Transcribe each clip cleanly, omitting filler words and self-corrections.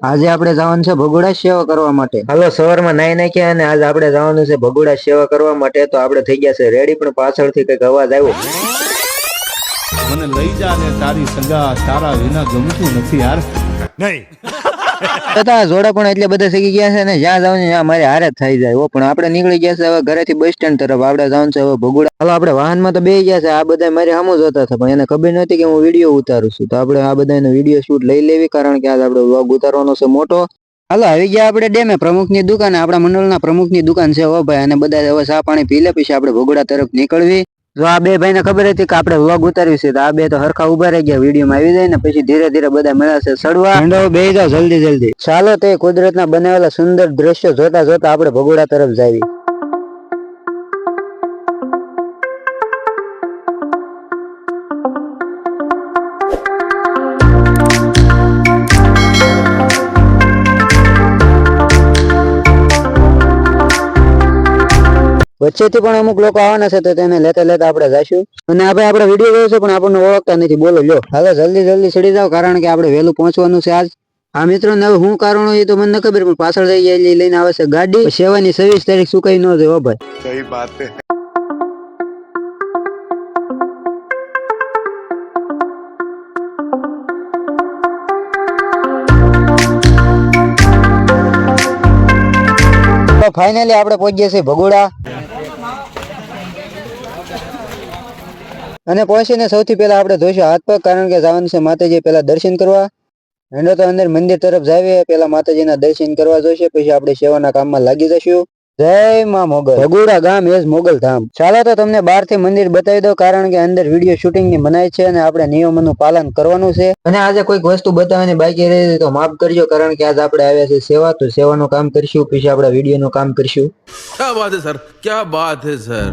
આજે આપણે જવાનું છે ભગોડા સેવા કરવા માટે. હાલો સવારમાં નાઈ નાખ્યા અને આજે આપણે જવાનું છે ભગોડા સેવા કરવા માટે. તો આપણે થઈ ગયા છે રેડી, પણ પાછળથી કઈક અવાજ આવ્યો. મને લઈ જા ને તારી સગા, તારા વિના ગમતું નથી યાર. નહીં છતાં જોડા પણ એટલે બધા શીખી ગયા છે ને જ્યાં જવાનું ત્યાં મારે હારે જ થઈ જાય. પણ આપણે નીકળી ગયા છે હવે ઘરેથી બસ સ્ટેન્ડ તરફ. આપણે જવાનું છે હવે ભગોડા. હાલો આપણે વાહનમાં તો બેસી ગયા છે. આ બધા મારી સામું જોતા હતા, પણ એને ખબર નથી કે હું વિડીયો ઉતારું છું. તો આપણે આ બધાનો વિડીયો શૂટ લઈ લેવી, કારણ કે આજ આપણે વ્લોગ ઉતારવાનો છે મોટો. હાલો આવી ગયા આપણે ડેમે. પ્રમુખની દુકાન, આપણા મંડળના પ્રમુખની દુકાન છે હો ભાઈ. અને બધા હવે ચા પાણી પી લે, પછી આપણે ભગોડા તરફ નીકળવી. જો આ બે ભાઈને ખબર હતી કે આપણે વ્લોગ ઉતારવી છે, તો આ બે તો હરખા ઉભા રહી ગયા. વિડીયોમાં આવી જાય ને પછી ધીરે ધીરે બધા મળ્યા છે સડવા. હેંડો બેસી જાવ જલ્દી જલ્દી. ચાલો તે કુદરતના બનાવેલા સુંદર દ્રશ્યો જોતા જોતા આપણે ભગોડા તરફ જાવી. વચ્ચેથી પણ અમુક લોકો આવવાના છે, તો તેને લેતા લેતા આપણે જઈશું. અને આપણે વિડીયો જોયો છે પણ આપણને ઓળખતા નથી. બોલો લ્યો, હાલો જલ્દી જલ્દી ચડી જાવ, કારણ કે આપણે વહેલું પહોંચવાનું છે આજ. આ મિત્રો ને હવે હું કારણ હોય તો મને ન ખબર, પણ પાછળ જઈ જાય લઈને આવે છે ગાડી. સેવાની 26 તારીખ સુકાઈ ન જાય હો ભાઈ. સહી બાત હે. તો ફાઇનલી આપણે પહોંચી ગયા છીએ ભગોડા. અને પહોંચીને સૌથી પહેલા આપણે ધોઈશું હાથ પગ, કારણ કે જવાનું છે માતાજી પહેલા દર્શન કરવા. હેંડો તો અંદર મંદિર તરફ જાવીએ, પહેલા માતાજીના દર્શન કરવા જોઈશે, પછી આપણે સેવાના કામમાં લાગી જશું. જય માં મોગલ. ભગોડા ગામ એજ મોગલ ધામ. ચાલો તો તમને બહારથી મંદિર બતાવી દઉં, કારણ કે અંદર વિડીયો શૂટિંગ ની મનાઈ છે અને આપણે નિયમોનું પાલન કરવાનું છે. અને આજે કોઈક વસ્તુ બતાવવાની બાકી રહી તો માફ કરજો, કારણ કે આજે આપણે આવ્યા છે સેવા, તો સેવાનું કામ કરશું, પછી આપણે વિડીયોનું કામ કરશું. क्या बात है सर, क्या बात है सर.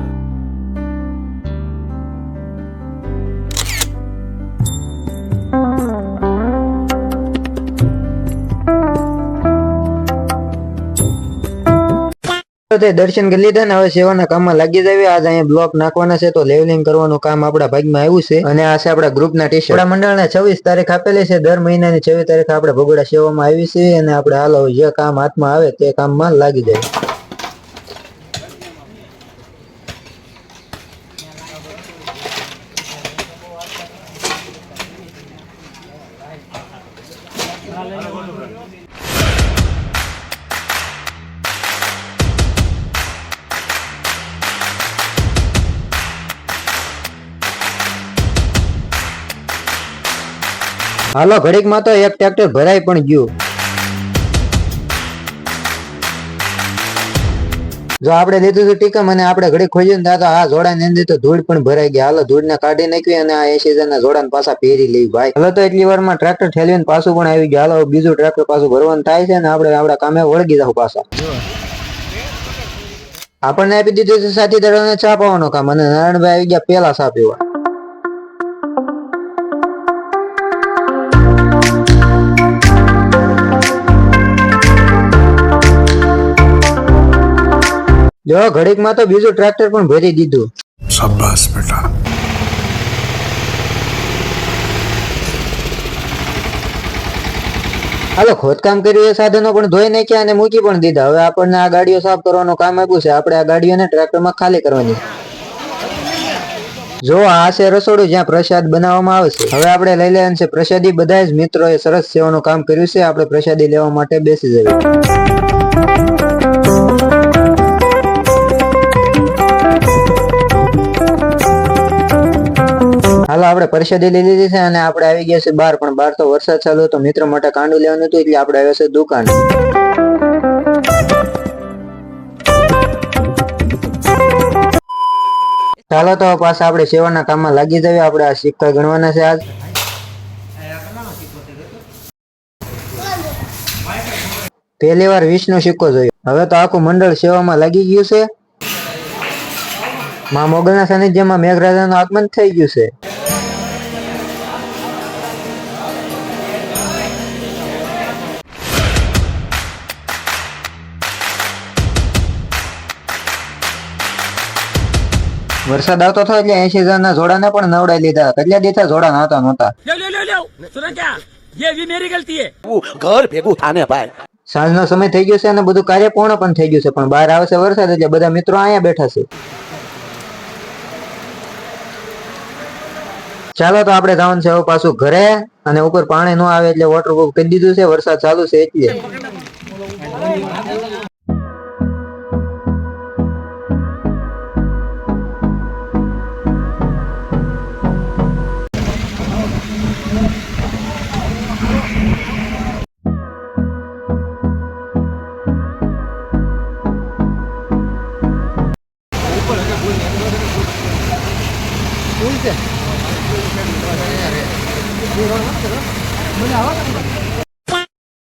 તે દર્શન કરી લીધા ને હવે સેવાના કામમાં લાગી જાય. આજે અહીંયા બ્લોક નાખવાના છે, તો લેવલિંગ કરવાનું કામ આપણા ભાગમાં આવ્યું છે. અને આ છે આપણા ગ્રુપના ટી શર્ટ. આપણા મંડળને 26 તારીખ આપેલી છે. દર મહિનાની 26 તારીખ આપણે ભગોડા સેવામાં આવી છે. અને આપણે હાલો જે કામ હાથમાં આવે તે કામમાં લાગી જાય. હાલો ઘડીકમાં તો એક ટ્રેક્ટર ભરાઈ પણ ગયું. જો આપણે લીધું હતું ટીકમ અને આપણે ઘડી ખોજ્યું ને તો આ જોડાની અંદર તો ધૂળ પણ ભરાઈ ગયા. હાલો ધૂળને કાઢી નાખવી અને આ 80 ના જોડાને પાછા પહેરી લેવી ભાઈ. હાલો તો એટલી વારમાં ટ્રેક્ટર ઠેલવીને પાછું પણ આવી ગયું. હાલો બીજું ટ્રેક્ટર પાછું ભરવાનું થાય છે ને આપણે આપણા કામે વળગી જાવ પાછા. આપણને આપી દીધું છે સાથીદારોને ચા પાવાનું કામ, અને નારાયણભાઈ આવી ગયા પેલા ચા પીવા. જો ઘડીકમાં તો બીજું ટ્રેક્ટર પણ ભરી દીધું. શાબાશ બેટા. હાલો ખોદકામ કર્યું એ સાધનો પણ ધોઈ નાખ્યા અને મૂકી પણ દીધા. હવે આપણને આ ગાડીઓ સાફ કરવાનું કામ આપ્યું છે. આપણે આ ગાડીઓને ટ્રેક્ટરમાં ખાલી કરવાની. જો આ છે રસોડું જ્યાં પ્રસાદ બનાવવામાં આવે છે. હવે આપણે લઈ લેવાનું છે પ્રસાદી. બધા જ મિત્રોએ સરસ સેવાનું કામ કર્યું છે. આપણે પ્રસાદી લેવા માટે બેસી જઈએ. હાલો આપણે પ્રસાદી લઈ લીધી છે અને આપણે આવી ગયા છે બહાર. પણ બહાર તો વરસાદ ચાલુ હતો. મિત્રો માટે કાંડું લેવાનું હતું, એટલે આપણે આવ્યા છે દુકાન. ચાલો તો પાછા આપણે સેવાના કામમાં લાગી જઈએ. આપણે આ સિક્કા ગણવાના છે આજ. પહેલી વાર 20 નો સિક્કો જોયો. હવે તો આખું મંડળ સેવામાં લાગી ગયું છે. માં મોગલના સાનિધ્યમાં મેઘરાજાનું આગમન થઈ ગયું છે. વરસાદ આવતો થયો એટલે 80,000 ના જોડાને પણ નવડાઈ લીધા. કેટલા દીધા જોડા નહોતા. ये भी मेरी गलती है। ઘર ભેગું થાને ભાઈ. સાંજનો સમય થઈ ગયો છે અને બધું કાર્ય પૂર્ણ પણ થઈ ગયું છે, પણ બહાર આવશે વરસાદ એટલે બધા મિત્રો અહીંયા બેઠા છે. ચાલો તો આપણે જવાનું છે હવે પાછું ઘરે, અને ઉપર પાણી ન આવે એટલે વોટરપ્રૂફ કરી દીધું છે, વરસાદ ચાલુ છે એટલે.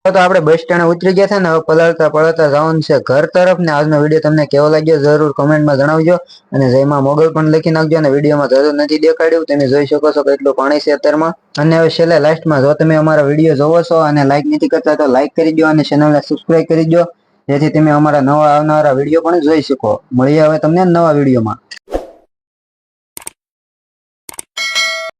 તો આપણે બસ સ્ટેન્ડ ઉતરી ગયા છે ને હવે પલળતા પલળતા જવાનું છે ઘર તરફ. ને આજનો વિડીયો તમને કેવો લાગ્યો જરૂર કોમેન્ટમાં જણાવજો, અને જયમાં મોગલ પણ લખી નાખજો. અને વિડીયોમાં જરૂર નથી દેખાડ્યું, તમે જોઈ શકો છો કેટલું પાણી છે અત્યારમાં. અને હવે છેલ્લે લાસ્ટમાં જો તમે અમારા વિડીયો જોવો છો અને લાઈક નથી કરતા તો લાઈક કરી દો, અને ચેનલને સબસ્ક્રાઇબ કરી દો, જેથી તમે અમારા નવા આવનારા વિડીયો પણ જોઈ શકો. મળીએ હવે તમને નવા વિડીયોમાં.